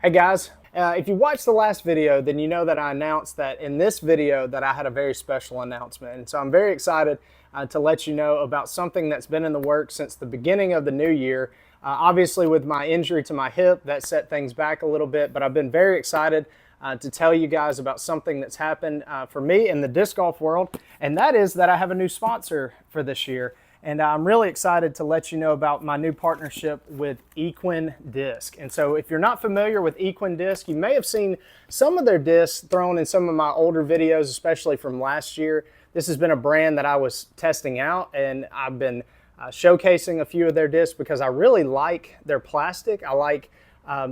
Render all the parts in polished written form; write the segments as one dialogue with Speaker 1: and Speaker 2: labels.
Speaker 1: Hey guys, if you watched the last video, then you know that I announced that in this video that I had a very special announcement. And so I'm very excited to let you know about something that's been in the works since the beginning of the new year. Obviously with my injury to my hip, that set things back a little bit, but I've been very excited to tell you guys about something that's happened for me in the disc golf world, and that is that I have a new sponsor for this year. And I'm really excited to let you know about my new partnership with Equin Disc. And so if you're not familiar with Equin Disc, you may have seen some of their discs thrown in some of my older videos, especially from last year. This has been a brand that I was testing out, and I've been showcasing a few of their discs because I really like their plastic. I like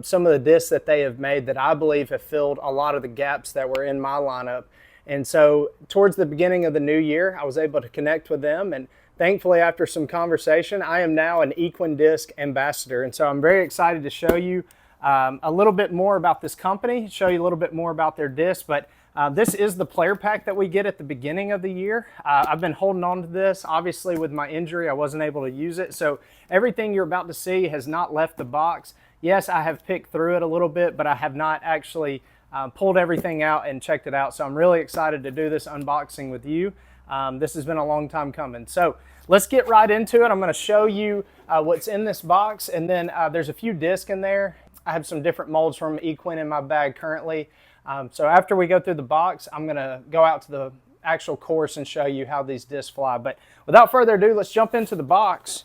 Speaker 1: some of the discs that they have made that I believe have filled a lot of the gaps that were in my lineup. And so towards the beginning of the new year, I was able to connect with them, and thankfully, after some conversation, I am now an Equin Disc ambassador. And so I'm very excited to show you a little bit more about this company, show you a little bit more about their discs. But this is the player pack that we get at the beginning of the year. I've been holding on to this. Obviously, with my injury, I wasn't able to use it. So everything you're about to see has not left the box. Yes, I have picked through it a little bit, but I have not actually pulled everything out and checked it out. So I'm really excited to do this unboxing with you. This has been a long time coming. So let's get right into it. I'm going to show you what's in this box, and then there's a few discs in there. I have some different molds from Equin in my bag currently. So after we go through the box, I'm going to go out to the actual course and show you how these discs fly. But without further ado, let's jump into the box.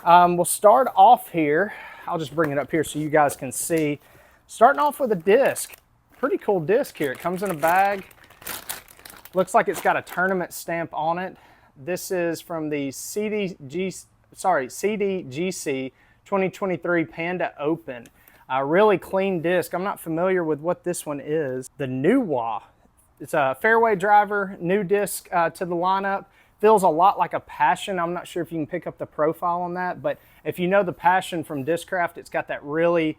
Speaker 1: We'll start off here. I'll just bring it up here so you guys can see. Starting off with a disc. Pretty cool disc here. It comes in a bag. Looks like it's got a tournament stamp on it. This is from the CDGC 2023 Panda Open. A really clean disc. I'm not familiar with what this one is. The Nuwa. It's a fairway driver, new disc to the lineup. Feels a lot like a Passion. I'm not sure if you can pick up the profile on that, but if you know the Passion from Discraft, it's got that really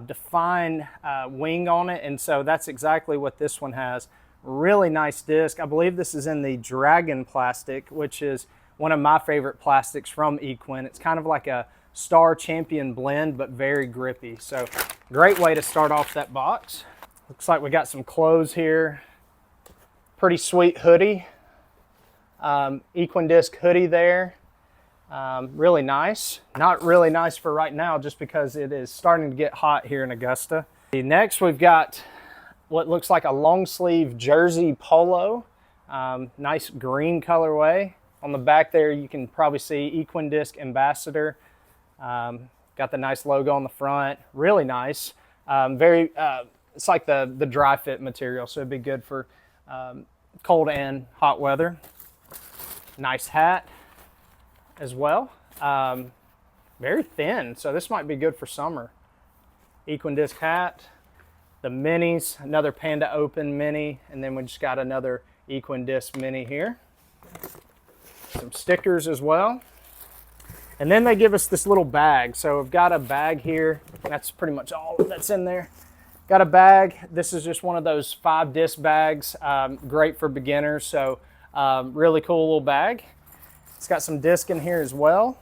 Speaker 1: defined wing on it, and so that's exactly what this one has. Really nice disc. I believe this is in the Dragon plastic, which is one of my favorite plastics from Equin. It's kind of like a Star Champion blend, but very grippy. So great way to start off that box. Looks like we got some clothes here. Pretty sweet hoodie. Equin Disc hoodie there. Really nice. Not really nice for right now just because it is starting to get hot here in Augusta. Next we've got what looks like a long sleeve jersey polo. Nice green colorway. On the back there you can probably see Equin Disc ambassador. Got the nice logo on the front. Really nice. It's like the dry fit material, so it'd be good for cold and hot weather. Nice hat as well. Very thin, so this might be good for summer. Equin Disc hat. The minis, another Panda Open mini, and then we just got another Equin Disc mini here. Some stickers as well. And then they give us this little bag. So I've got a bag here. That's pretty much all that's in there. Got a bag. This is just one of those 5 disc bags. Great for beginners. So really cool little bag. It's got some disc in here as well.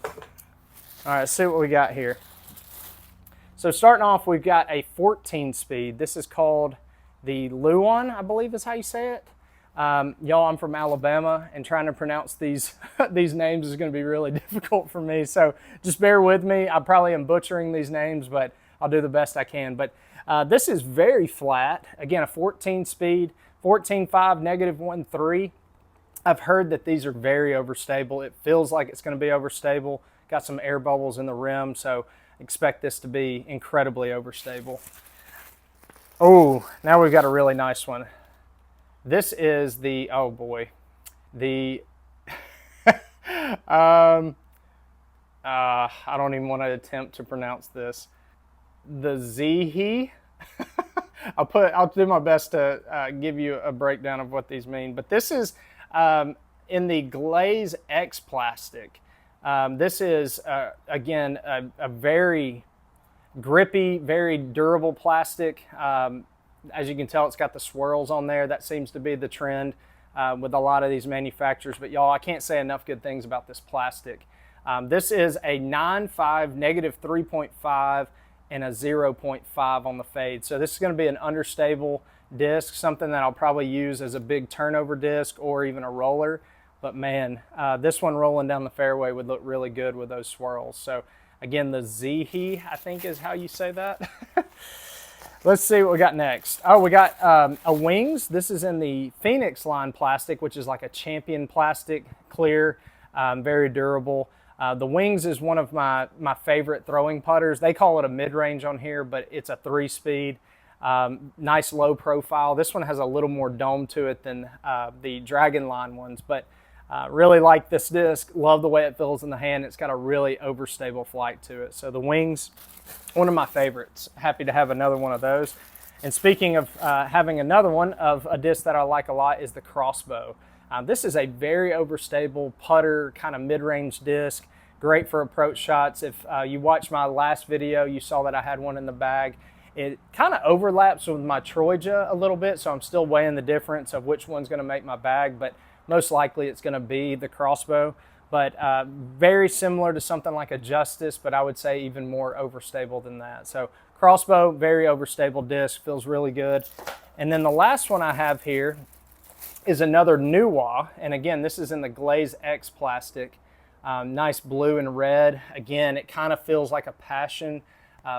Speaker 1: All right, let's see what we got here. So starting off, we've got a 14 speed. This is called the Luan, I believe is how you say it. Y'all, I'm from Alabama, and trying to pronounce these these names is going to be really difficult for me. So just bear with me. I probably am butchering these names, but I'll do the best I can. But this is very flat. Again, a 14 speed, 14.5, -1.3. I've heard that these are very overstable. It feels like it's going to be overstable. Got some air bubbles in the rim, so expect this to be incredibly overstable. Oh, now we've got a really nice one. This is the, oh boy, the, I don't even want to attempt to pronounce this. The Zihi. I'll do my best to give you a breakdown of what these mean, but this is in the Glaze X plastic. This is, again, a very grippy, very durable plastic. As you can tell, it's got the swirls on there. That seems to be the trend with a lot of these manufacturers. But y'all, I can't say enough good things about this plastic. This is a 9.5, -3.5 and a 0.5 on the fade. So this is going to be an understable disc, something that I'll probably use as a big turnover disc or even a roller. But man, this one rolling down the fairway would look really good with those swirls. So again, the Zihi, I think is how you say that. Let's see what we got next. Oh, we got a Wings. This is in the Phoenix line plastic, which is like a champion plastic, clear, very durable. The Wings is one of my favorite throwing putters. They call it a mid-range on here, but it's a 3-speed. Nice low profile. This one has a little more dome to it than the Dragon line ones, but really like this disc. Love the way it feels in the hand. It's got a really overstable flight to it. So the Wings, one of my favorites. Happy to have another one of those. And speaking of having another one of a disc that I like a lot is the Crossbow. This is a very overstable putter, kind of mid-range disc. Great for approach shots. If you watched my last video, you saw that I had one in the bag. It kind of overlaps with my Troja a little bit, so I'm still weighing the difference of which one's going to make my bag, but most likely it's going to be the Crossbow. But very similar to something like a Justice, but I would say even more overstable than that. So Crossbow, very overstable disc, feels really good. And then the last one I have here is another Nuwa, and again, this is in the Glaze X plastic. Nice blue and red. Again, it kind of feels like a Passion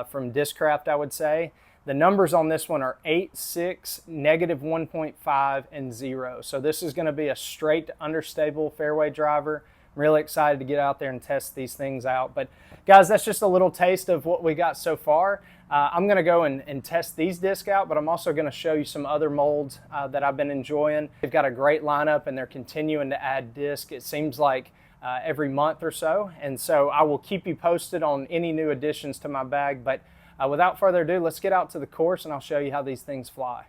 Speaker 1: from Discraft, I would say. The numbers on this one are 8, 6, -1.5, and 0. So this is going to be a straight understable fairway driver. I'm really excited to get out there and test these things out. But guys, that's just a little taste of what we got so far. I'm going to go and test these discs out, but I'm also going to show you some other molds that I've been enjoying. They've got a great lineup and they're continuing to add disc. It seems like every month or so. And so I will keep you posted on any new additions to my bag. But without further ado, let's get out to the course and I'll show you how these things fly.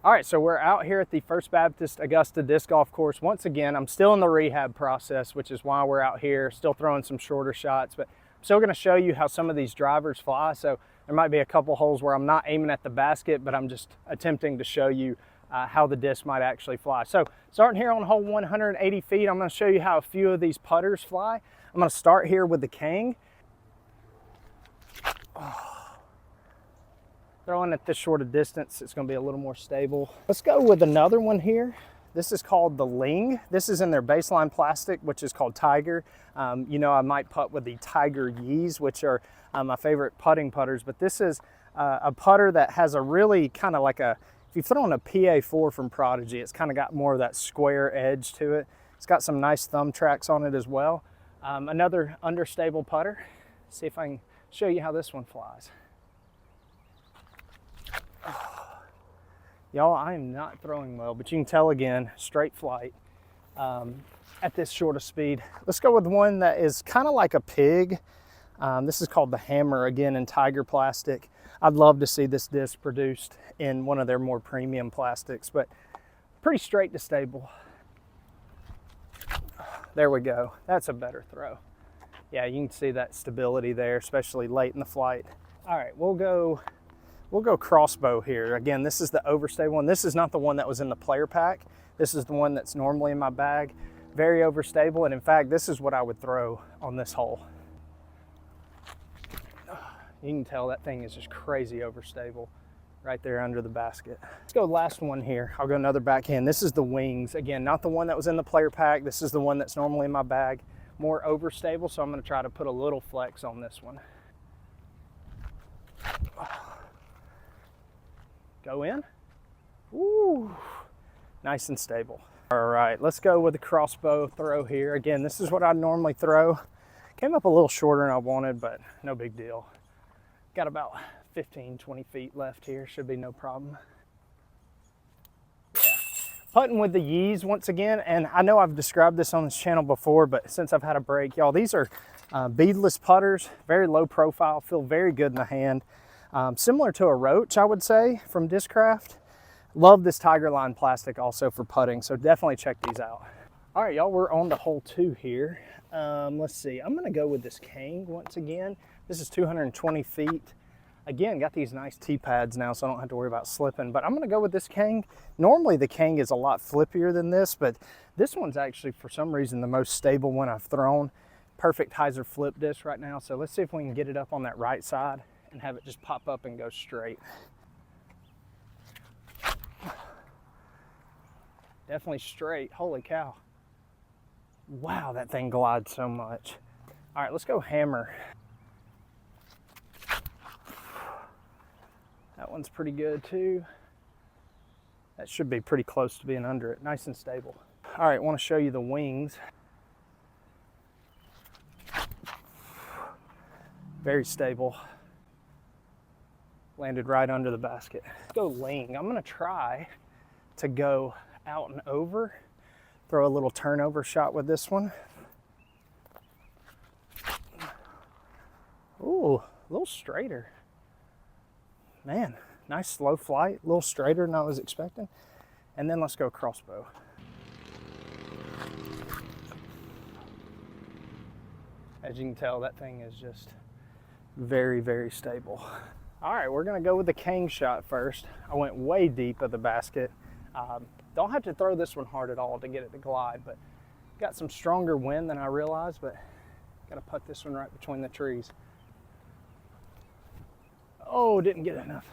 Speaker 1: All right, so we're out here at the First Baptist Augusta Disc Golf Course. Once again, I'm still in the rehab process, which is why we're out here, still throwing some shorter shots, but I'm still gonna show you how some of these drivers fly. So there might be a couple holes where I'm not aiming at the basket, but I'm just attempting to show you how the disc might actually fly. So starting here on hole 180 feet, I'm gonna show you how a few of these putters fly. I'm gonna start here with the Kang. Throwing at this short a distance, it's going to be a little more stable. Let's go with another one here. This is called the Ling. This is in their baseline plastic, which is called Tiger. You know, I might putt with the Tiger Yees, which are my favorite putting putters, but this is a putter that has a really kind of like a, if you've thrown a PA4 from Prodigy, it's kind of got more of that square edge to it. It's got some nice thumb tracks on it as well. Another understable putter. See if I can show you how this one flies. Y'all, I am not throwing well, but you can tell again, straight flight at this short of speed. Let's go with one that is kind of like a pig. This is called the Hammer, again in Tiger plastic. I'd love to see this disc produced in one of their more premium plastics, but pretty straight to stable. There we go. That's a better throw. Yeah, you can see that stability there, especially late in the flight. All right, we'll go Crossbow here. Again, this is the overstable one. This is not the one that was in the player pack. This is the one that's normally in my bag. Very overstable, and in fact, this is what I would throw on this hole. You can tell that thing is just crazy overstable right there under the basket. Let's go last one here. I'll go another backhand. This is the Wings. Again, not the one that was in the player pack. This is the one that's normally in my bag. More overstable, so I'm gonna try to put a little flex on this one. Go in. Ooh, nice and stable. All right, let's go with the Crossbow throw here. Again, this is what I normally throw. Came up a little shorter than I wanted, but no big deal. Got about 15, 20 feet left here. Should be no problem. Yeah. Putting with the Yees once again, and I know I've described this on this channel before, but since I've had a break, y'all, these are beadless putters, very low profile, feel very good in the hand. Similar to a Roach, I would say, from Discraft. Love this Tiger line plastic also for putting, so definitely check these out. All right, y'all, we're on to hole 2 here. Let's see, I'm gonna go with this Kang once again. This is 220 feet. Again, got these nice T-pads now, so I don't have to worry about slipping, but I'm gonna go with this Kang. Normally the Kang is a lot flippier than this, but this one's actually, for some reason, the most stable one I've thrown. Perfect hyzer flip disc right now, so let's see if we can get it up on that right side and have it just pop up and go straight. Definitely straight. Holy cow. Wow, that thing glides so much. All right, let's go hammer. That one's pretty good too. That should be pretty close to being under it. Nice and stable. All right, I want to show you the wings. Very stable. Landed right under the basket. Let's go lean. I'm gonna try to go out and over. Throw a little turnover shot with this one. Ooh, a little straighter. Man, nice slow flight, a little straighter than I was expecting. And then let's go crossbow. As you can tell, that thing is just very, very stable. All right, we're gonna go with the cane shot first. I went way deep of the basket. Don't have to throw this one hard at all to get it to glide, but got some stronger wind than I realized, but gotta put this one right between the trees. Oh, didn't get enough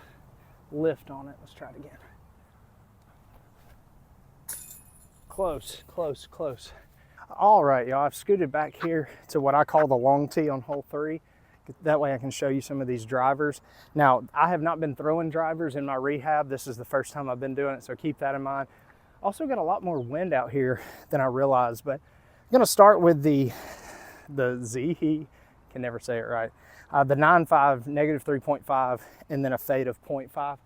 Speaker 1: lift on it. Let's try it again. Close, close, close. All right, y'all, I've scooted back here to what I call the long tee on hole 3. That way I can show you some of these drivers. Now, I have not been throwing drivers in my rehab. This is the first time I've been doing it, so keep that in mind. Also got a lot more wind out here than I realized, but I'm gonna start with the Z, can never say it right. The 9.5, negative 3.5, and then a fade of 0.5.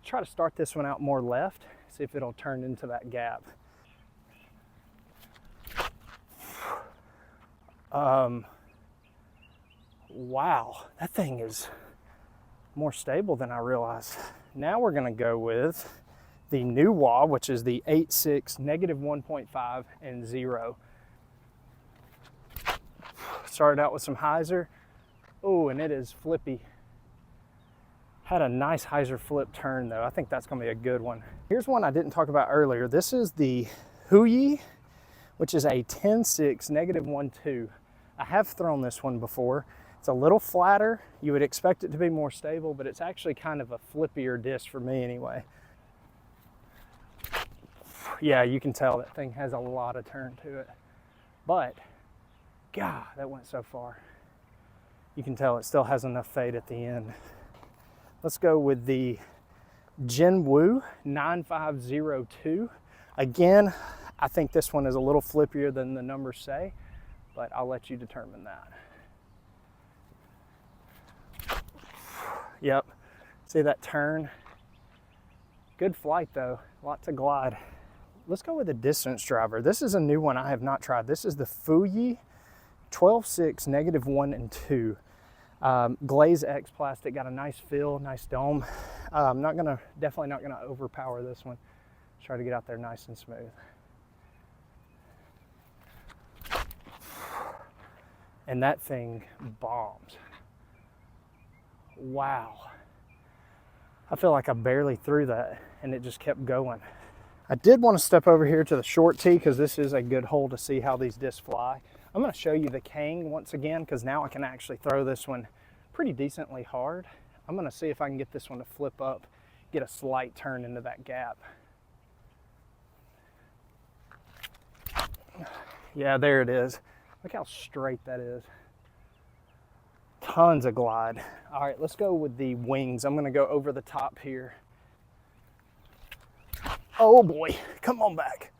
Speaker 1: Try to start this one out more left, see if it'll turn into that gap. Wow, that thing is more stable than I realized. Now we're gonna go with the new wah, which is the 8.6, negative 1.5, and 0. Started out with some hyzer. Oh, and it is flippy. Had a nice hyzer flip turn though. I think that's gonna be a good one. Here's one I didn't talk about earlier. This is the Huyi, which is a 10.6, negative 1.2. I have thrown this one before. It's a little flatter. You would expect it to be more stable, but it's actually kind of a flippier disc for me anyway. Yeah, you can tell that thing has a lot of turn to it. But, God, that went so far. You can tell it still has enough fade at the end. Let's go with the Jinwoo 9502. Again, I think this one is a little flippier than the numbers say, but I'll let you determine that. Yep, see that turn? Good flight though, a lot to glide. Let's go with a distance driver. This is a new one I have not tried. This is the Fuyi 12.6, negative 1 and 2. Glaze X plastic, got a nice feel, nice dome. Definitely not gonna overpower this one. Try to get out there nice and smooth. And that thing bombs. Wow. I feel like I barely threw that and it just kept going. I did want to step over here to the short tee because this is a good hole to see how these discs fly. I'm going to show you the cane once again because now I can actually throw this one pretty decently hard. I'm going to see if I can get this one to flip up, get a slight turn into that gap. Yeah, there it is. Look how straight that is. Tons of glide. All right, let's go with the wings. I'm going to go over the top here. Oh boy, come on back.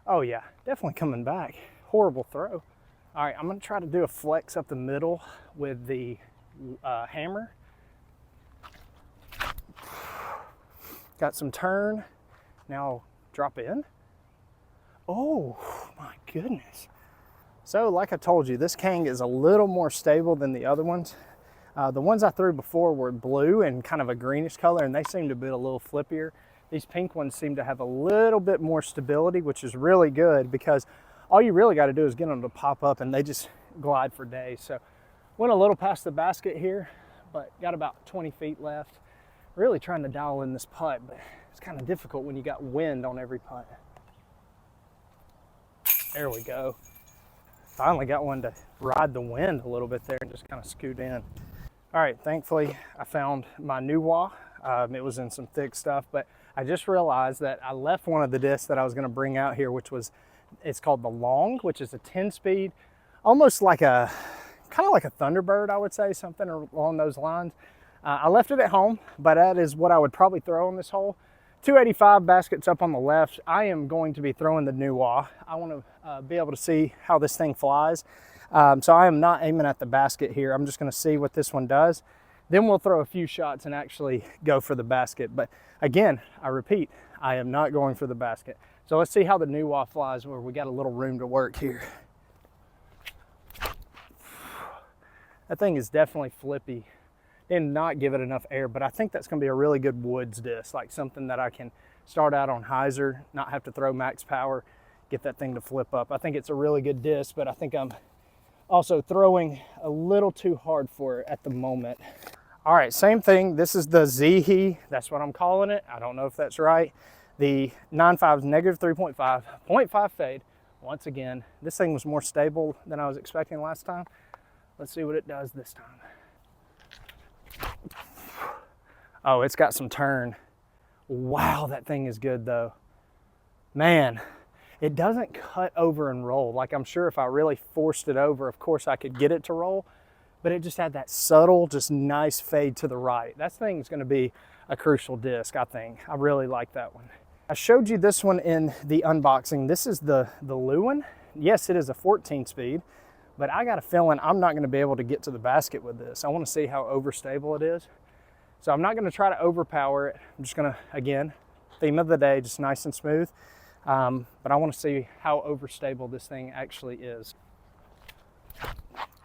Speaker 1: Oh yeah, definitely coming back. Horrible throw. All right, I'm gonna try to do a flex up the middle with the hammer. Got some turn. Now drop in. Oh my goodness. So like I told you, this cane is a little more stable than the other ones. The ones I threw before were blue and kind of a greenish color, and they seem to be a little flippier. These pink ones seem to have a little bit more stability, which is really good because all you really got to do is get them to pop up and they just glide for days. So went a little past the basket here, but got about 20 feet left. Really trying to dial in this putt, but it's kind of difficult when you got wind on every putt. There we go. Finally got one to ride the wind a little bit there and just kind of scoot in. All All right, thankfully I found my new wah. It was in some thick stuff, but I just realized that I left one of the discs that I was gonna bring out here, which was, it's called the Long, which is a 10-speed, almost like a, kind of like a Thunderbird, I would say, something along those lines. I left it at home, but that is what I would probably throw on this hole. 285 baskets up on the left. I am going to be throwing the new wah. I want to be able to see how this thing flies. So I am not aiming at the basket here. I'm just going to see what this one does. Then we'll throw a few shots and actually go for the basket. But again, I repeat, I am not going for the basket. So let's see how the new wah flies where we got a little room to work here. That thing is definitely flippy. Did not give it enough air, but I think that's going to be a really good woods disc, like something that I can start out on hyzer, not have to throw max power, get that thing to flip up. I think it's a really good disc, but I think I'm also throwing a little too hard for it at the moment. All right, same thing. This is the Zihi. That's what I'm calling it. I don't know if that's right. The 9.5 negative 3.5, 0.5 fade. Once again, this thing was more stable than I was expecting last time. Let's see what it does this time. Oh, it's got some turn. Wow, that thing is good though. Man, it doesn't cut over and roll. Like I'm sure if I really forced it over, of course I could get it to roll, but it just had that subtle, just nice fade to the right. That thing's gonna be a crucial disc, I think. I really like that one. I showed you this one in the unboxing. This is the Lewin. Yes, it is a 14 speed, but I got a feeling I'm not gonna be able to get to the basket with this. I wanna see how overstable it is. So I'm not gonna try to overpower it. I'm just gonna, again, theme of the day, just nice and smooth. But I wanna see how overstable this thing actually is.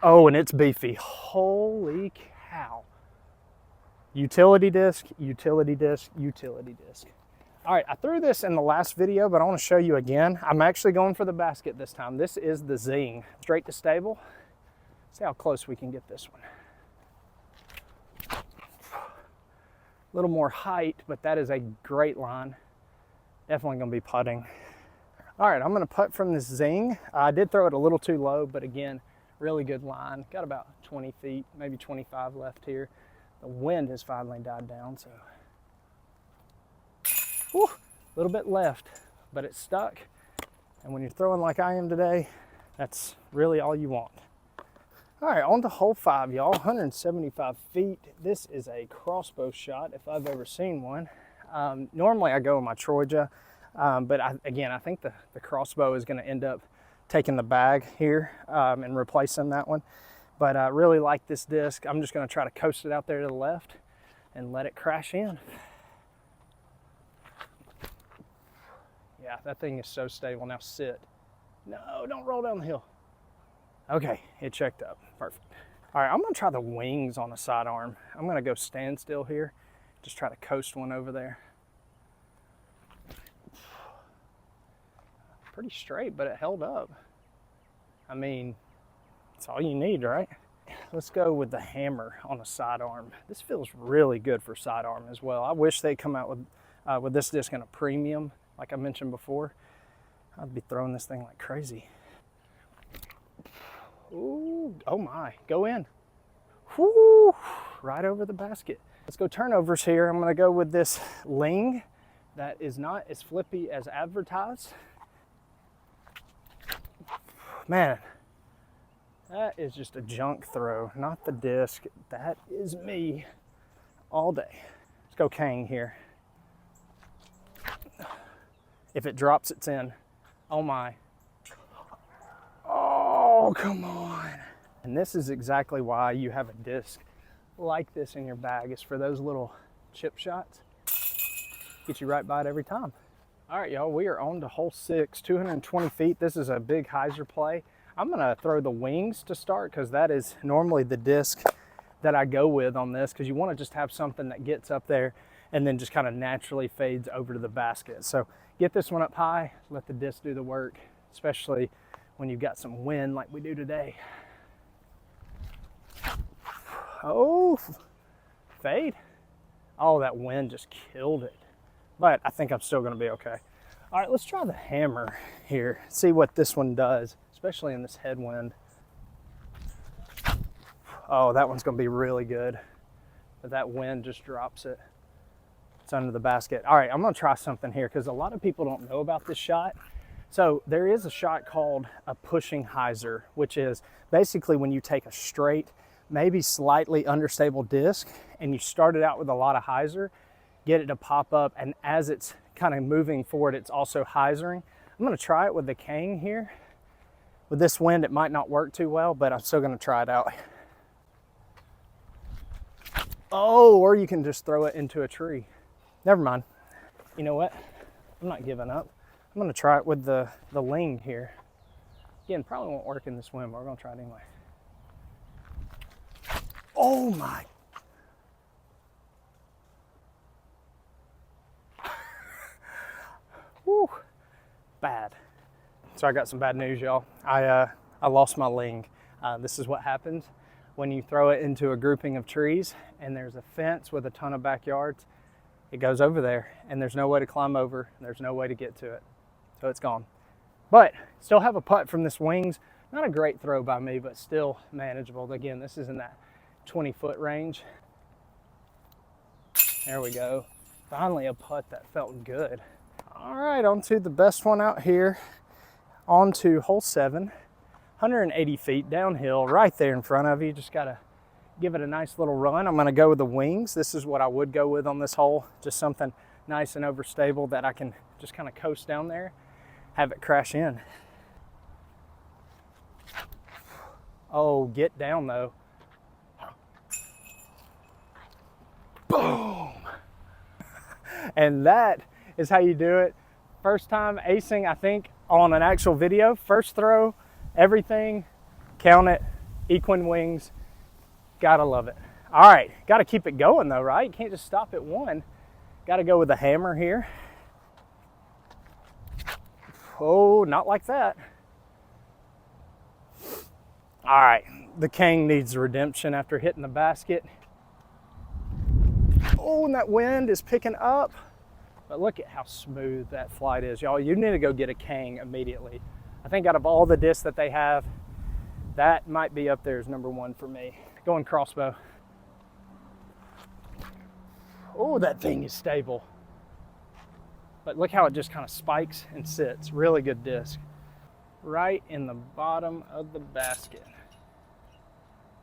Speaker 1: Oh, and it's beefy. Holy cow. Utility disc, utility disc, utility disc. All right, I threw this in the last video, but I wanna show you again. I'm actually going for the basket this time. This is the Zing, straight to stable. See how close we can get this one. A little more height, but that is a great line. Definitely gonna be putting. All right, I'm gonna putt from this Zing. I did throw it a little too low, but again, really good line. Got about 20 feet, maybe 25 left here. The wind has finally died down, so. Whew, a little bit left, but it's stuck. And when you're throwing like I am today, that's really all you want. All right, on to hole 5, y'all, 175 feet. This is a crossbow shot if I've ever seen one. Normally I go with my Troja, but again, I think the crossbow is gonna end up taking the bag here and replacing that one. But I really like this disc. I'm just gonna try to coast it out there to the left and let it crash in. Yeah, that thing is so stable. Now sit. No, don't roll down the hill. Okay, it checked up, perfect. All right, I'm gonna try the wings on the sidearm. I'm gonna go standstill here, just try to coast one over there. Pretty straight, but it held up. I mean, it's all you need, right? Let's go with the hammer on the sidearm. This feels really good for sidearm as well. I wish they'd come out with this disc in a premium, like I mentioned before. I'd be throwing this thing like crazy. Ooh, oh my, go in. Whoo, right over the basket. Let's go turnovers here. I'm gonna go with this Ling that is not as flippy as advertised. Man, that is just a junk throw, not the disc. That is me all day. Let's go Kang here. If it drops, it's in. Oh my. Oh, come on. And this is exactly why you have a disc like this in your bag, is for those little chip shots. Get you right by it every time. All right, y'all, we are on to hole 6, 220 feet. This is a big hyzer play. I'm gonna throw the wings to start because that is normally the disc that I go with on this, because you wanna just have something that gets up there and then just kind of naturally fades over to the basket. So get this one up high, let the disc do the work, especially when you've got some wind like we do today. Oh, fade. Oh, that wind just killed it. But I think I'm still gonna be okay. All right, let's try the hammer here. See what this one does, especially in this headwind. Oh, that one's gonna be really good. But that wind just drops it. It's under the basket. All right, I'm gonna try something here because a lot of people don't know about this shot. So there is a shot called a pushing hyzer, which is basically when you take a straight, maybe slightly understable disc and you start it out with a lot of hyzer, get it to pop up, and as it's kind of moving forward, it's also hyzering. I'm gonna try it with the Kang here. With this wind, it might not work too well, but I'm still gonna try it out. Oh, or you can just throw it into a tree. Never mind. You know what? I'm not giving up. I'm gonna try it with the ling here. Again, probably won't work in this wind, but we're gonna try it anyway. Oh my. Woo, bad. So I got some bad news, y'all. I lost my ling. This is what happens when you throw it into a grouping of trees and there's a fence with a ton of backyards. It goes over there and there's no way to climb over. There's no way to get to it. So it's gone. But still have a putt from this wings. Not a great throw by me, but still manageable. Again, this is in that 20-foot range. There we go. Finally a putt that felt good. All right, on to the best one out here. On to hole 7. 180 feet downhill, right there in front of you. Just gotta give it a nice little run. I'm gonna go with the wings. This is what I would go with on this hole. Just something nice and overstable that I can just kind of coast down there, have it crash in. Oh, get down though. Boom. And that is how you do it. First time acing, I think, on an actual video. First throw, everything, count it, Equin wings, gotta love it. All right, gotta keep it going though, right? You can't just stop at one. Gotta go with the hammer here. Oh, not like that. All right, the Kang needs redemption after hitting the basket. Oh, and that wind is picking up. But look at how smooth that flight is, y'all. You need to go get a Kang immediately. I think out of all the discs that they have, that might be up there as number 1 for me. Going crossbow. Oh, that thing is stable. But look how it just kind of spikes and sits. Really good disc. Right in the bottom of the basket.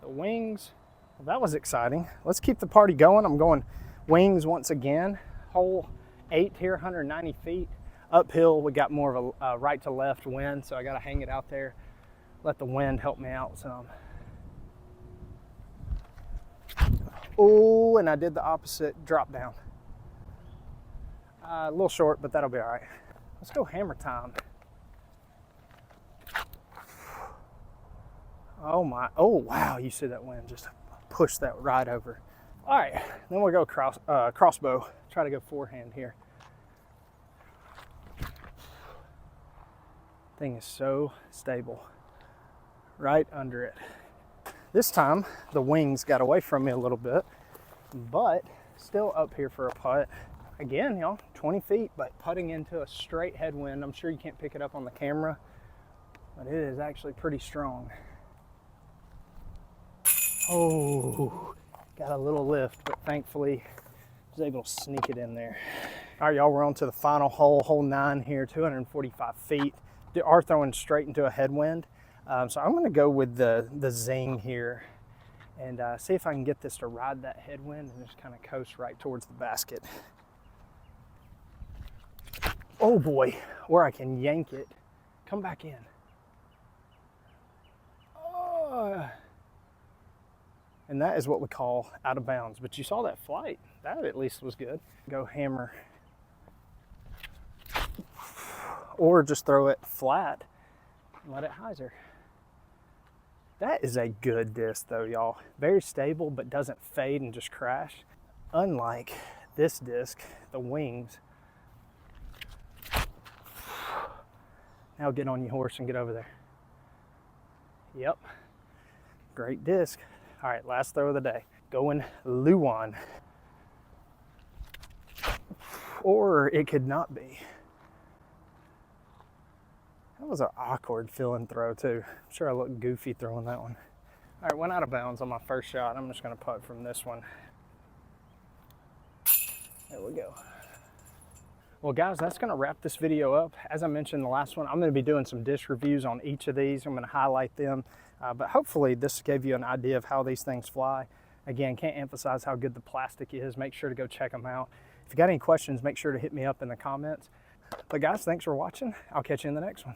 Speaker 1: The wings, well, that was exciting. Let's keep the party going. I'm going wings once again. Hole 8 here, 190 feet. Uphill, we got more of a right to left wind, so I gotta hang it out there. Let the wind help me out some. Oh, and I did the opposite drop down. A little short, but that'll be all right. Let's go hammer time. Oh my, oh wow, you see that wind just push that right over. All right, then we'll go crossbow. Try to go forehand here. Thing is so stable. Right under it. This time, the wings got away from me a little bit, but still up here for a putt. Again, y'all, 20 feet, but putting into a straight headwind. I'm sure you can't pick it up on the camera, but it is actually pretty strong. Oh, got a little lift, but thankfully I was able to sneak it in there. All right, y'all, we're on to the final hole, hole 9 here, 245 feet. They are throwing straight into a headwind. So I'm gonna go with the zing here and see if I can get this to ride that headwind and just kind of coast right towards the basket. Oh boy, or I can yank it, come back in. Oh. And that is what we call out of bounds. But you saw that flight, that at least was good. Go hammer. Or just throw it flat and let it hyzer. That is a good disc though, y'all. Very stable, but doesn't fade and just crash. Unlike this disc, the wings. Now get on your horse and get over there. Yep, great disc. All right, last throw of the day. Going Luan. Or it could not be. That was an awkward feeling throw too. I'm sure I looked goofy throwing that one. All right, went out of bounds on my first shot. I'm just gonna putt from this one. There we go. Well guys, that's gonna wrap this video up. As I mentioned in the last one, I'm gonna be doing some disc reviews on each of these. I'm gonna highlight them, but hopefully this gave you an idea of how these things fly. Again, can't emphasize how good the plastic is. Make sure to go check them out. If you got any questions, make sure to hit me up in the comments. But guys, thanks for watching. I'll catch you in the next one.